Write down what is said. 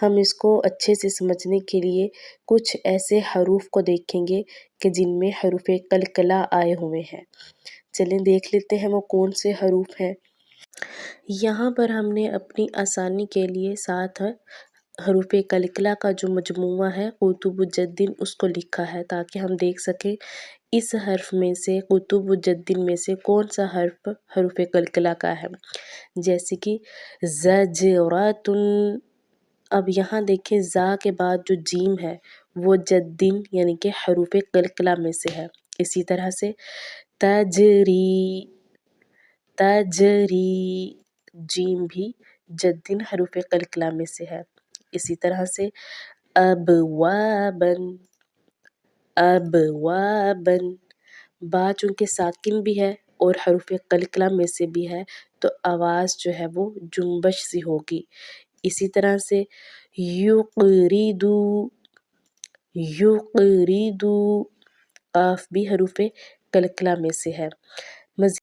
ہم اس کو اچھے سے سمجھنے کے لیے کچھ ایسے حروف کو دیکھیں گے کہ جن میں حروف قلقلہ آئے ہوئے ہیں۔ چلیں دیکھ لیتے ہیں وہ کون سے حروف ہیں۔ یہاں پر ہم نے اپنی آسانی کے لیے 7 حروف قلقلہ کا جو مجموعہ ہے قطب جد اس کو لکھا ہے تاکہ ہم دیکھ سکیں اس حرف میں سے قطب جد میں سے کون سا حرف حروف قلقلہ کا ہے۔ جیسے کہ زجرۃ، اب یہاں دیکھیں زا کے بعد جو جیم ہے وہ جدن یعنی کہ حروف قلقلہ میں سے ہے۔ اسی طرح سے تجری، تجری، جیم بھی جدن حروف قلقلہ میں سے ہے۔ اسی طرح سے ابوابن، ابوابن، با چونکہ ساکن بھی ہے اور حروف قلقلہ میں سے بھی ہے تو آواز جو ہے وہ جنبش سی ہوگی۔ اسی طرح سے یقریدو، یقریدو، قاف بھی حروف قلقلہ میں سے ہے۔